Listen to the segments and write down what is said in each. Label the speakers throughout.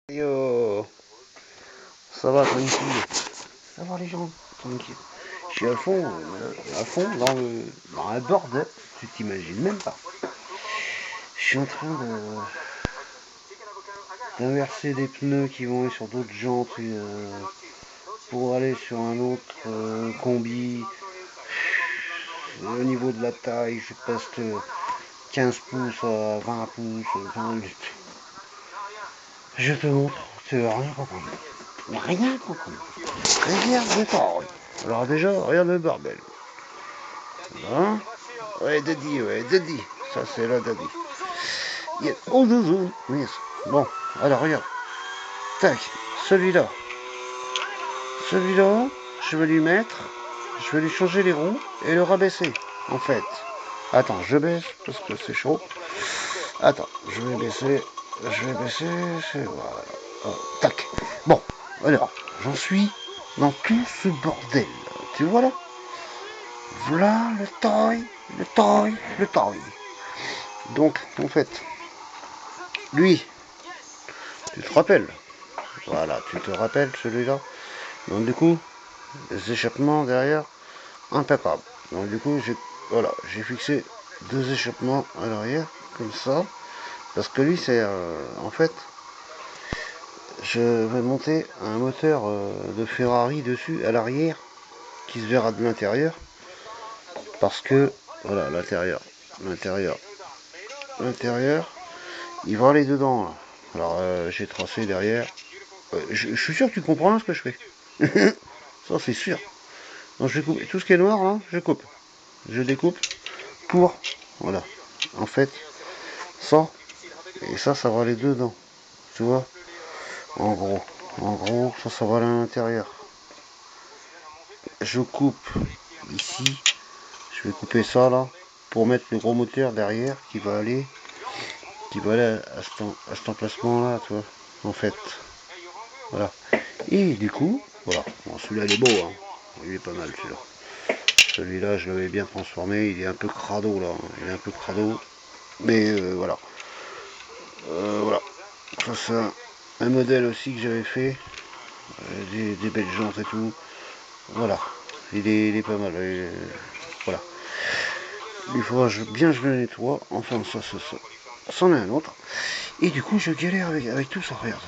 Speaker 1: Yo, ça va tranquille. Ça va les gens, tranquille. Je suis à fond dans un bordel, tu t'imagines même pas. Je suis en train d'inverser des pneus qui vont aller sur d'autres jantes pour aller sur un autre combi. Au niveau de la taille, je passe de 15 pouces à 20 pouces. Enfin, je te montre, tu vas rien comprendre. Rien comprendre. Regarde le temps. Alors déjà, regarde le bordel. Hein? Ouais, Daddy. Ça, c'est la Daddy. Yeah. Oh, zouzou. Yes. Bon, alors regarde. Tac. Celui-là. Celui-là, je vais lui mettre. Je vais lui changer les roues et le rabaisser. En fait. Attends, je baisse parce que c'est chaud. Attends, je vais baisser. Voilà. Oh, tac. Bon, alors, j'en suis dans tout ce bordel. Tu vois là? Voilà le taille. Donc, en fait, lui, tu te rappelles? Voilà, tu te rappelles celui-là. Donc, du coup, les échappements derrière, impeccable. Donc, du coup, j'ai fixé deux échappements à l'arrière, comme ça. Parce que lui, c'est, en fait, je vais monter un moteur de Ferrari dessus, à l'arrière, qui se verra de l'intérieur. Parce que, voilà, l'intérieur, il va aller dedans, là. Alors, j'ai tracé derrière. Je suis sûr que tu comprends ce que je fais. Ça, c'est sûr. Donc, je coupe. Tout ce qui est noir, là, je coupe. Je découpe pour... Voilà. En fait, ça, et ça va aller dedans. Tu vois? En gros. En gros, ça va aller à l'intérieur. Je coupe ici. Je vais couper ça, là, pour mettre le gros moteur derrière qui va aller à cet emplacement-là, tu vois, en fait. Voilà. Et du coup, voilà. Bon, celui-là, il est beau, hein. Il est pas mal, celui-là. Celui-là, je l'avais bien transformé. Il est un peu crado, là. Il est un peu crado. Mais voilà. Voilà. Ça, c'est un modèle aussi que j'avais fait. Des belles jantes et tout. Voilà. Il est pas mal. Voilà. Il faudra bien que je le nettoie. Enfin, ça. C'en est un autre. Et du coup, je galère avec tout ça. Regarde.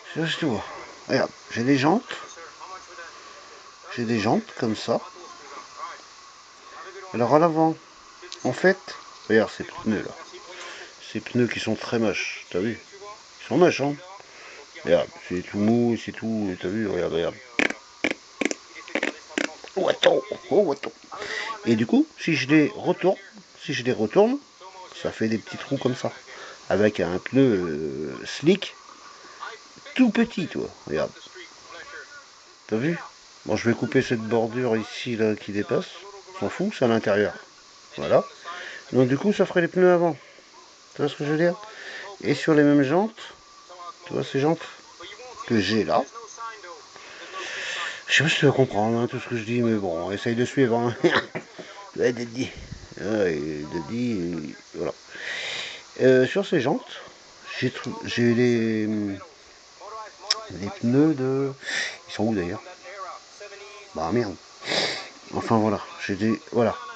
Speaker 1: Je sais pas si tu vois. Regarde. J'ai des jantes. J'ai des jantes comme ça. Alors à l'avant, en fait, regarde ces pneus là. Ces pneus qui sont très moches. T'as vu? Ils sont moches, hein? Regarde, c'est tout mou, c'est tout. T'as vu? Regarde. Oh attends, Et du coup, si je les retourne, ça fait des petits trous comme ça. Avec un pneu slick, tout petit, toi. Regarde. T'as vu? Bon, je vais couper cette bordure ici là qui dépasse. S'en fout, c'est à l'intérieur. Voilà. Donc du coup, ça ferait les pneus avant. Tu vois ce que je veux dire? Et sur les mêmes jantes, tu vois ces jantes que j'ai là. Je sais pas si tu vas comprendre hein, tout ce que je dis, mais bon, essaye de suivre. Hein. Ouais, Daddy. Daddy, voilà. Sur ces jantes, j'ai les pneus de... Ils sont où d'ailleurs? Bah merde. Enfin voilà,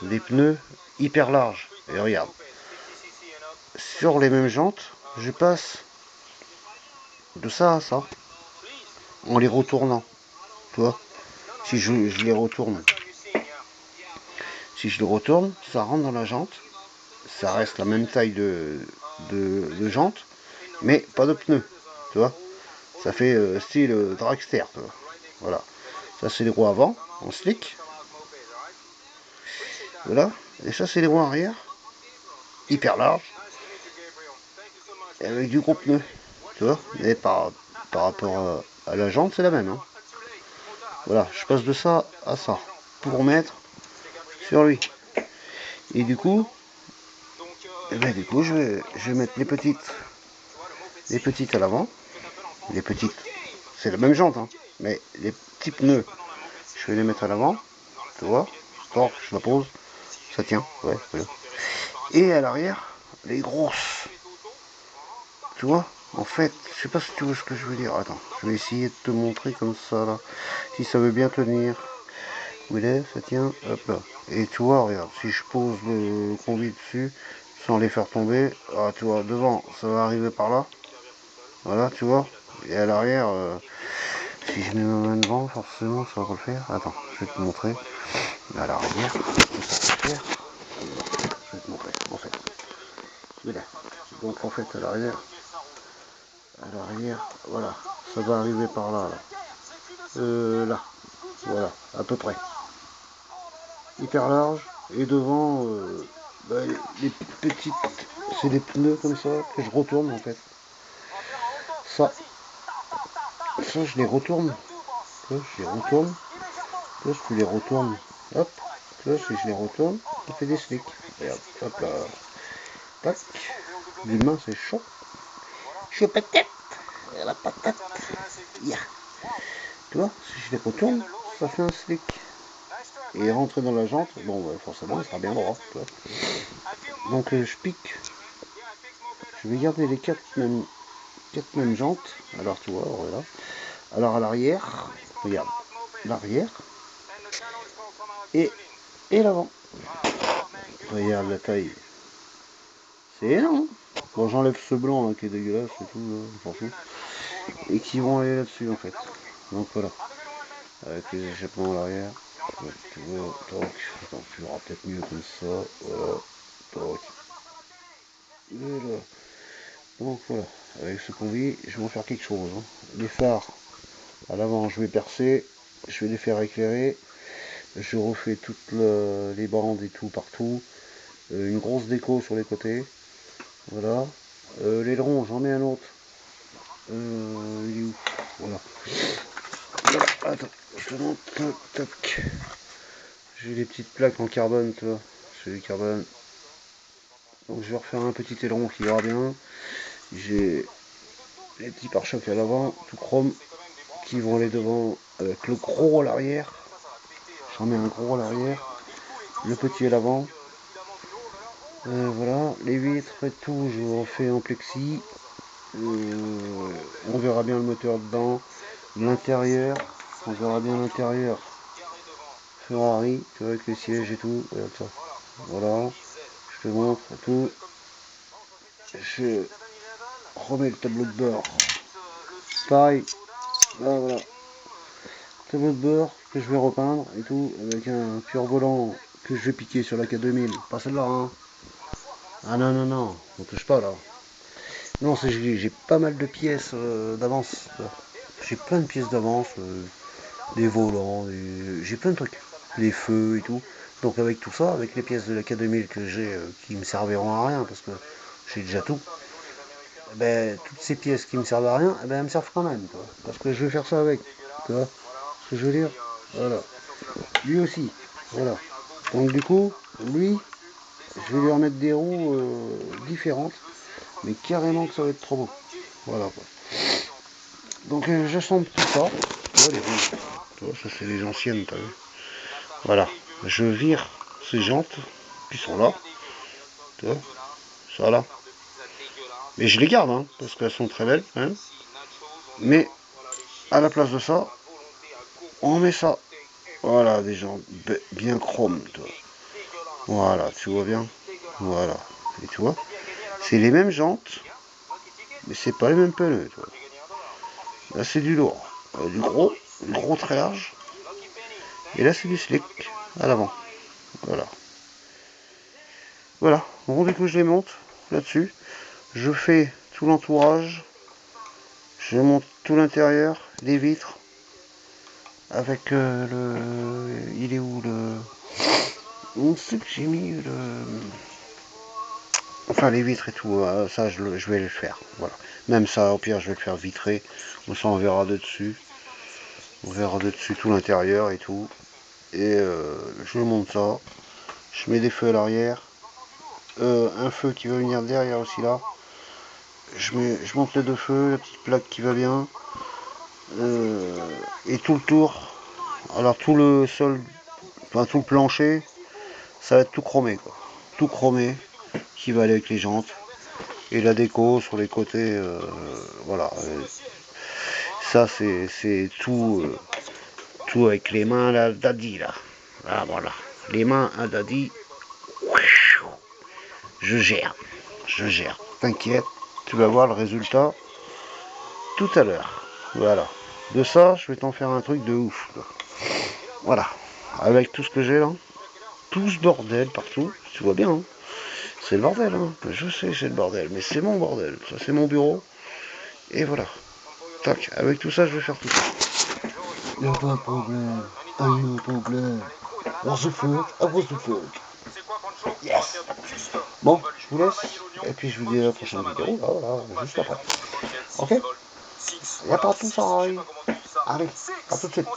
Speaker 1: des pneus hyper larges. Et regarde, sur les mêmes jantes, je passe de ça à ça, en les retournant. Tu vois? Si je les retourne. Si je les retourne, ça rentre dans la jante. Ça reste la même taille de jante, mais pas de pneus. Tu vois? Ça fait style dragster. Tu vois? Voilà. Ça c'est les roues avant, en slick. Voilà. Et ça c'est les roues arrière, hyper larges, et avec du gros pneu. Tu vois? Mais par rapport à la jante, c'est la même. Hein. Voilà, je passe de ça à ça pour mettre sur lui. Et du coup, je vais mettre les petites à l'avant. Les petites, c'est la même jante, hein, mais les petits pneus, je vais les mettre à l'avant. Tu vois? Donc, je la pose, ça tient. Ouais. Et à l'arrière, les grosses. Tu vois? En fait, je sais pas si tu vois ce que je veux dire. Attends, je vais essayer de te montrer comme ça là. Si ça veut bien tenir. Où il est, ça tient, hop là. Et tu vois, regarde, si je pose le conduit dessus, sans les faire tomber, ah, tu vois, devant, ça va arriver par là. Voilà, tu vois. Et à l'arrière, si je mets ma main devant, forcément, ça va pas le faire. Attends, je vais te montrer. À l'arrière, ça va le faire. Je vais te montrer, en fait. Voilà. Donc, en fait, à l'arrière, voilà, ça va arriver par là, là. Là, voilà, à peu près. Hyper large. Et devant, bah, les petites, c'est des pneus comme ça que je retourne en fait. Ça, ça je les retourne. Tu vois, je les retourne. Tu vois, si tu les retournes, hop. Tu vois, si je les retourne, ça fait des slicks. Regarde, hop là. Tac. Les mains, c'est chaud. Je suis patate. La patate. Yeah. Tu vois, si je les retourne, ça fait un slick. Et rentrer dans la jante, bon, bah, forcément, il sera bien droit. Tu vois. Donc, je pique. Je vais garder les quatre mêmes jantes. Alors, tu vois, voilà. Alors, à l'arrière, regarde, l'arrière et, et l'avant. Regarde la taille. C'est énorme. Bon, j'enlève ce blanc là, qui est dégueulasse et tout, on s'en fout. Et qui vont aller là-dessus en fait. Donc voilà. Avec les échappements à l'arrière. Tu vois, toc. Attends, tu verras peut-être mieux comme ça. Voilà. Toc. Voilà. Donc voilà. Avec ce conduit, je vais en faire quelque chose. Hein. Les phares à l'avant, je vais percer. Je vais les faire éclairer. Je refais toutes les bandes et tout partout. Une grosse déco sur les côtés. Voilà. L'aileron, j'en ai un autre. Il est où? Voilà. Voilà. Attends, je te montre. Tac. J'ai des petites plaques en carbone, tu vois. C'est du carbone. Donc je vais refaire un petit aileron qui ira bien. J'ai les petits pare-chocs à l'avant, tout chrome, qui vont aller devant avec le gros à l'arrière. J'en mets un gros à l'arrière. Le petit à l'avant. Voilà. Les vitres et tout, je refais en plexi. On verra bien le moteur dedans. L'intérieur, on verra bien l'intérieur. Ferrari, tu vois, avec les sièges et tout. Regarde ça. Voilà, je te montre tout. Je remets le tableau de bord. Pareil, là voilà. Tableau de bord que je vais repeindre et tout, avec un pur volant que je vais piquer sur la K2000. Pas celle-là, hein. Ah non, non, non, on touche pas là. Non, j'ai pas mal de pièces d'avance. J'ai plein de pièces d'avance, des volants, j'ai plein de trucs. Les feux et tout. Donc avec tout ça, avec les pièces de la K2000 que j'ai, qui me serviront à rien, parce que j'ai déjà tout, eh ben, toutes ces pièces qui me servent à rien, eh ben, elles me servent quand même, toi, parce que je vais faire ça avec, tu vois ce que je veux dire. Voilà. Lui aussi, voilà. Donc du coup, lui, je vais lui remettre des roues différentes, mais carrément que ça va être trop beau. Voilà quoi. Donc j'assemble tout ça. Tu vois les roues, tu vois, ça c'est les anciennes, t'as vu. Voilà. Je vire ces jantes qui sont là, tu vois, ça là. Mais je les garde, hein, parce qu'elles sont très belles, hein. Mais à la place de ça, on met ça. Voilà, des jantes bien chrome, tu vois. Voilà, tu vois bien. Voilà. Et tu vois, c'est les mêmes jantes, mais c'est pas les mêmes pneus, tu vois. Là, c'est du lourd. Du gros très large. Et là, c'est du slick à l'avant. Voilà. Voilà. Bon, du coup, je les monte là-dessus. Je fais tout l'entourage. Je monte tout l'intérieur, les vitres. Avec le. Il est où le. On sait que j'ai mis le. Enfin, les vitres et tout, ça, je vais le faire. Voilà. Même ça, au pire, je vais le faire vitrer. Comme ça, on verra de dessus. On verra de dessus tout l'intérieur et tout. Et je monte ça. Je mets des feux à l'arrière. Un feu qui va venir derrière aussi là. Je monte les deux feux, la petite plaque qui va bien. Et tout le tour. Alors tout le sol, enfin tout le plancher, ça va être tout chromé quoi. Tout chromé qui va aller avec les jantes. Et la déco sur les côtés, voilà. Ça, c'est tout, tout avec les mains là, Daddy là. Ah, voilà. Les mains à Daddy. Je gère. Je gère. T'inquiète. Tu vas voir le résultat tout à l'heure. Voilà. De ça, je vais t'en faire un truc de ouf. Voilà. Avec tout ce que j'ai là. Tout ce bordel partout. Tu vois bien. Hein. C'est le bordel. Hein. Je sais, c'est le bordel. Mais c'est mon bordel. Ça, c'est mon bureau. Et voilà. Tac. Avec tout ça, je vais faire tout ça. Y'a pas de problème. Y'a un problème. What the fuck? Ah, what the fuck? Yes. Bon, je vous laisse. Et puis je vous dis à la prochaine vidéo. Voilà, juste après. Ok? Y'a pas de tout ça. Allez, à tout de suite.